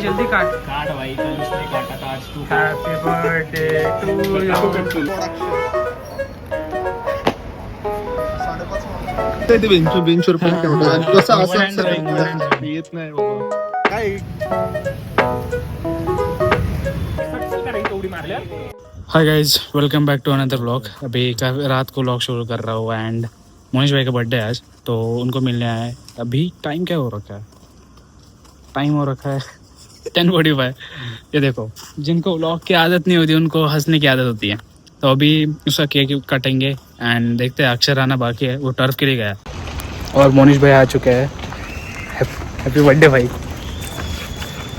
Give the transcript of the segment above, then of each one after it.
भाई जल्दी काट काट भाई, कल उसने काटा था, आज तू हैप्पी बर्थडे टू यू बेंचवर पण ठेवतो कसं असं येत नाही बाबा काय hi guys, welcome back to another vlog. अभी रात को व्लॉग शुरू कर रहा हूँ एंड मोनिश भाई का बर्थडे है आज, तो उनको मिलने आया है। अभी टाइम क्या हो रखा है? टाइम हो रखा है 10:45। ये देखो, जिनको व्लॉग की आदत नहीं होती उनको हंसने की आदत होती है। तो अभी उसका केक काटेंगे एंड देखते हैं। अक्षर आना बाकी है, वो टर्फ के लिए गया और मोनिश भाई आ चुके हैं। हैप्पी बर्थडे भाई,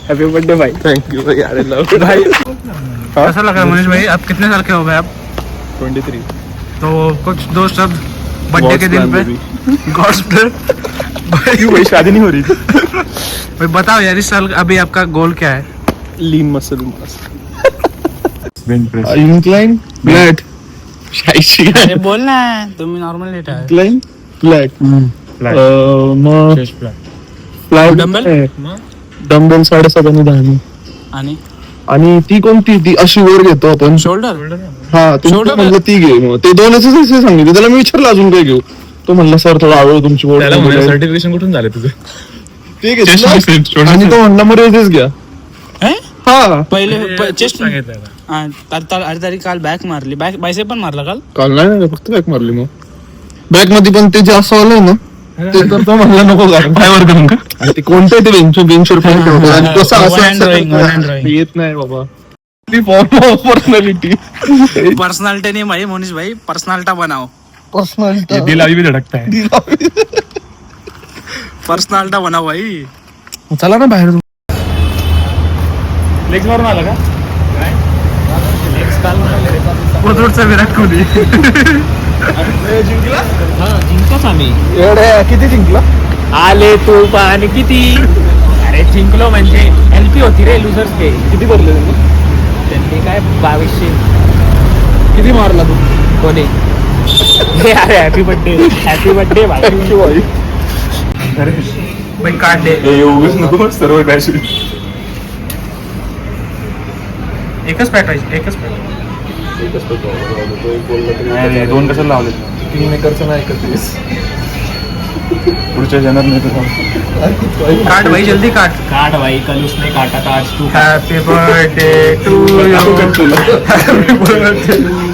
हैप्पी बर्थडे भाई। थैंक यू भाई, अरे लव भाई कैसा लग रहा है मोनिश भाई? आप कितने साल के हो गए? आप 23। तो कुछ दो शब्द बर्थडे के दिन पे। गॉड्स प्लान भाई शादी नहीं हो रही थी भाई बताओ यार, इस साल अभी आपका गोल क्या है? Lean muscle mass bench press incline flat शाइशी अरे बोलना है, तुम्ही नॉर्मल लेटा है। इंक्लाइन फ्लॅट मग फ्लॅट डंबेल डंबेल 7.5 आणि 10 आणि आणि ती कोणती ती अशी वर घेतो आपण शोल्डर हा Shoulder म्हणलं ती घे मग ते दोनच सांगितलं त्याला मी विचारलं अजून काय घेऊ तो म्हणला सर थोडं आवड तुमची सर्टिफिकेशन कुठून झालं तुझं? ते घेतलं आणि तो म्हणला मग रेजेस घ्या हा पहिले चेस्ट अरे तरी काल बॅक मारली, बॅक बायसेप पण मारला काल. काल नाही फक्त बॅक मारली. मग बॅक मध्ये पण ते जे असं आलंय ना ते तर तो म्हणला नको पायवर करून का. आणि ते कोणतं ते बेंचवर पण ठेवतो आणि कसं असं येत नाही बाबा. ती फॉर्म ऑफ पर्सनॅलिटी पर्सनॅलिटी नाही भाई मोनिश भाई, पर्सनॅलिटी बनाओ. पर्सनॅलिटी दिलावी भी धडकता है. पर्सनॅलिटी बनाओ भाई. चला ना बाहेर. लेग्स मारून आला का? कोथरूडचा विराट कोहली जिंकला जिंकतोच आम्ही. एवढ्या किती जिंकला आले तू पाणी किती. अरे जिंकलो म्हणजे एलपी होती रे लुझर्स पे. किती भरले त्यांनी काय 2200. किती मारला तू कोणी हे अरे हॅपी बर्थडे भाई. भाई काट दे. योगेश नको सर्व बॅच. एकच पॅट पाहिजे, एकच पॅट. दोन कशाला लावले? तीन एकरचं नाही एकच पुढच्या जनर नाही काट भाई जल्दी काट. काट भाई, कल उसने काटा था, आज तू हैप्पी बर्थडे टू यू.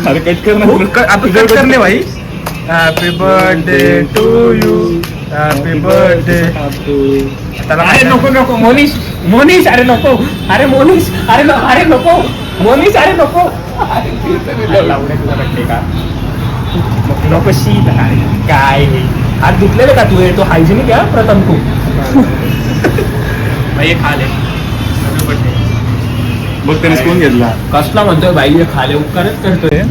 अरे कट कर ना. आपण कट करणे भाई. Happy birthday to you, happy birthday. अरे नको मोनिश अरे नको. अरे मोनिश अरे नको मोनिश अरे नको. का नको शीत काय हात धुतलेले का तू? तो हायजेनिक आहे प्रथम तू. भाई खा ले. बघ त्याने कोण घेतला. कसला म्हणतोय भाई खाले? उपकारच करतोय.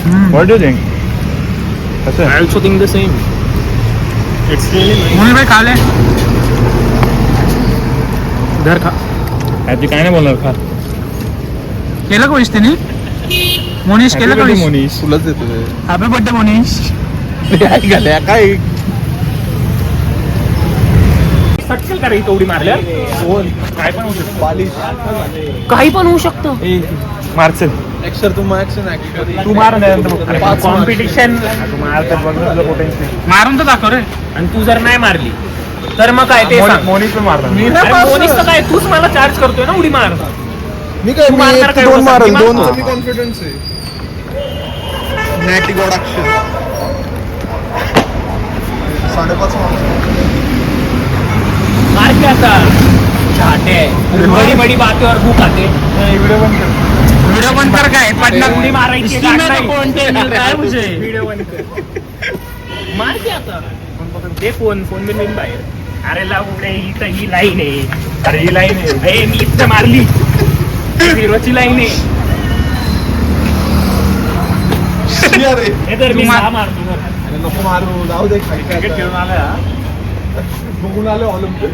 What do think? कसं I also think the same. It's really Monish भाई खा ले. घर खा. ती काय नाही बोलणार. खा. केलं का विश त्याने? मोनिश केलं का विश? मोनिश तुलाच देतो हॅपी बर्थडे मोनिश. घाल्या काय सक्सेल का रे तेवढी मारल्या? काय पण होऊ शकतो. काही पण होऊ शकतं. मार्क्स ऍक्शन तू ऍक्शन तू मार नाही. कॉम्पिटिशन मारून तर दाखव रे. आणि तू जर नाही मारली तर मग काय ते सांग. मोनिश पण मारला. अरे मोनिशचं काय? तूच मला चार्ज करतोय ना उडी मार. मी काय तू मारणार काय? दोन मारल मी दोन मारतो. मी कॉन्फिडन्स आहे. नॅटी गॉड ऍक्शन 5.5 मार के आता चाहते हैं बड़ी बड़ी बातें और भूख आते. व्हिडिओ बंद कर. काय पटना उडी मारायची काय मुझे व्हिडिओ बंद कर. मार के आता ते फोन बिन बाहेर. अरे लावू ही लाईन आहे. अरे ही लाईन आहे. मी इथं मारली. हिरोची लाईन आहे. हे तर मी मारतो. नको मारू जाऊ दे. क्रिकेट खेळून आला. बघून आलो ऑलिम्पिक.